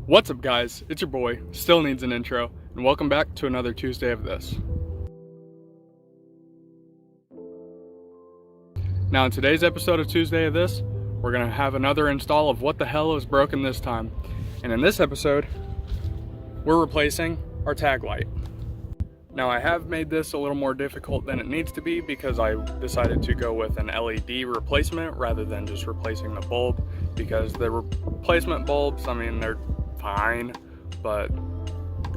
What's up guys, it's your boy, Still Needs an Intro, and welcome back to another Tuesday of this. Now in today's episode of Tuesday of this, we're going to have another install of what the hell is broken this time. And in this episode, we're replacing our tag light. Now I have made this a little more difficult than it needs to be because I decided to go with an LED replacement rather than just replacing the bulb, because the replacement bulbs, I mean, they're fine, but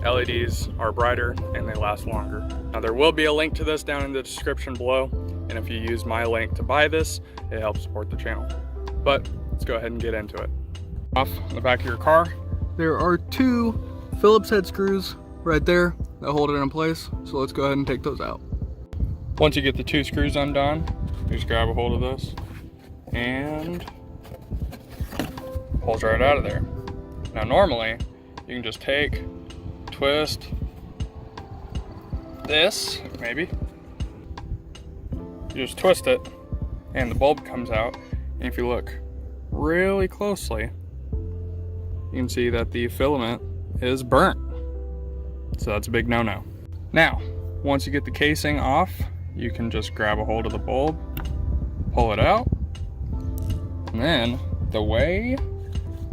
LEDs are brighter and they last longer. Now there will be a link to this down in the description below, and if you use my link to buy this, it helps support the channel. But let's go ahead and get into it. Off the back of your car, there are two Phillips head screws right there that hold it in place, so let's go ahead and take those out. Once you get the two screws undone, you just grab a hold of this and pulls right out of there. Now normally you can just twist this, maybe. You just twist it and the bulb comes out, and if you look really closely, you can see that the filament is burnt. So that's a big no-no. Now, once you get the casing off, you can just grab a hold of the bulb, pull it out, and then the way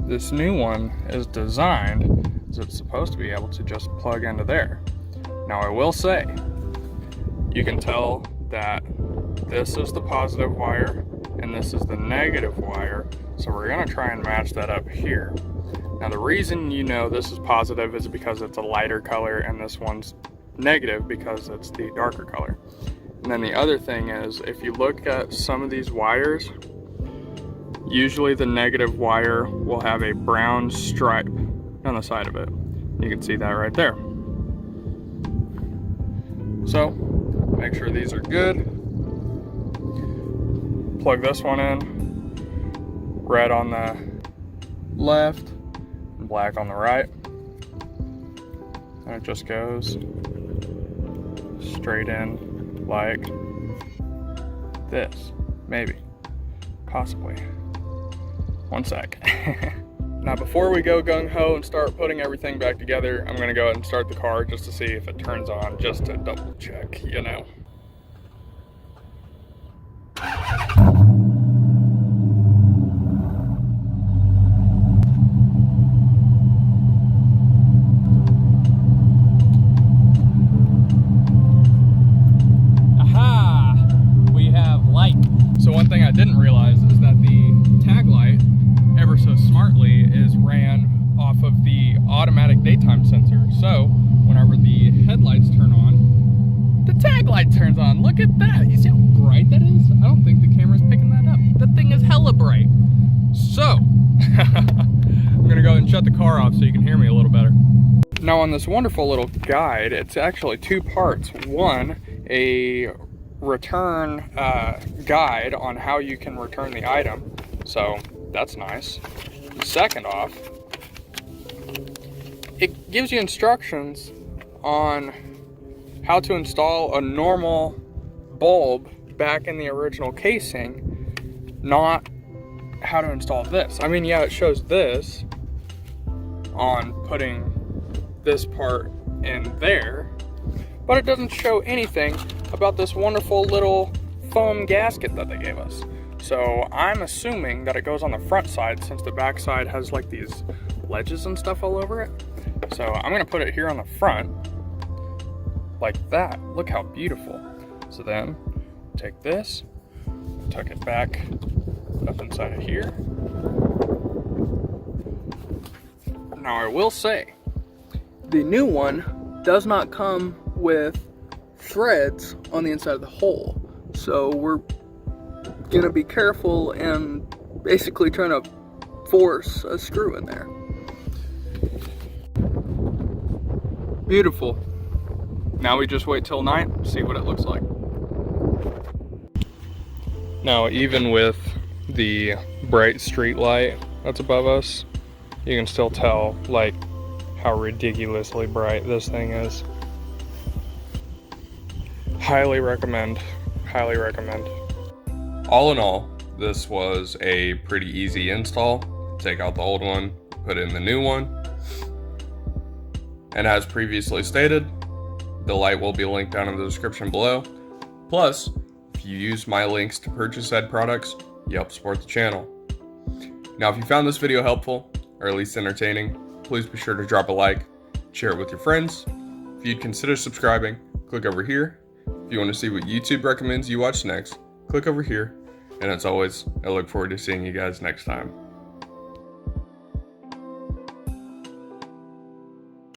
this new one is designed is it's supposed to be able to just plug into there. Now I will say, you can tell that this is the positive wire and this is the negative wire, so we're gonna try and match that up here. Now the reason you know this is positive is because it's a lighter color and this one's negative because it's the darker color. And then the other thing is, if you look at some of these wires, usually the negative wire will have a brown stripe on the side of it. You can see that right there. So make sure these are good. Plug this one in, red on the left, black on the right, and it just goes straight in like this. Maybe, possibly. One sec. Now before we go gung-ho and start putting everything back together, I'm gonna go ahead and start the car just to see if it turns on, just to double check, you know. So one thing I didn't realize is that the tag light, ever so smartly, is ran off of the automatic daytime sensor. So whenever the headlights turn on, the tag light turns on. Look at that. You see how bright that is? I don't think the camera's picking that up. That thing is hella bright. So I'm gonna go ahead and shut the car off so you can hear me a little better. Now on this wonderful little guide, it's actually two parts. One, a return guide on how you can return the item, so that's nice. Second off, it gives you instructions on how to install a normal bulb back in the original casing, not how to install this. I mean, yeah, it shows this on putting this part in there, but it doesn't show anything about this wonderful little foam gasket that they gave us. So I'm assuming that it goes on the front side, since the back side has like these ledges and stuff all over it. So I'm gonna put it here on the front, like that. Look how beautiful. So then take this, tuck it back up inside of here. Now I will say, the new one does not come with threads on the inside of the hole, so we're gonna be careful and basically trying to force a screw in there. Beautiful. Now we just wait till night, see what it looks like. Now even with the bright street light that's above us, you can still tell like how ridiculously bright this thing is. Highly recommend, highly recommend. All in all, this was a pretty easy install. Take out the old one, put in the new one. And as previously stated, the light will be linked down in the description below. Plus, if you use my links to purchase said products, you help support the channel. Now, if you found this video helpful, or at least entertaining, please be sure to drop a like, share it with your friends. If you'd consider subscribing, click over here. If you want to see what YouTube recommends you watch next, click over here. And as always, I look forward to seeing you guys next time.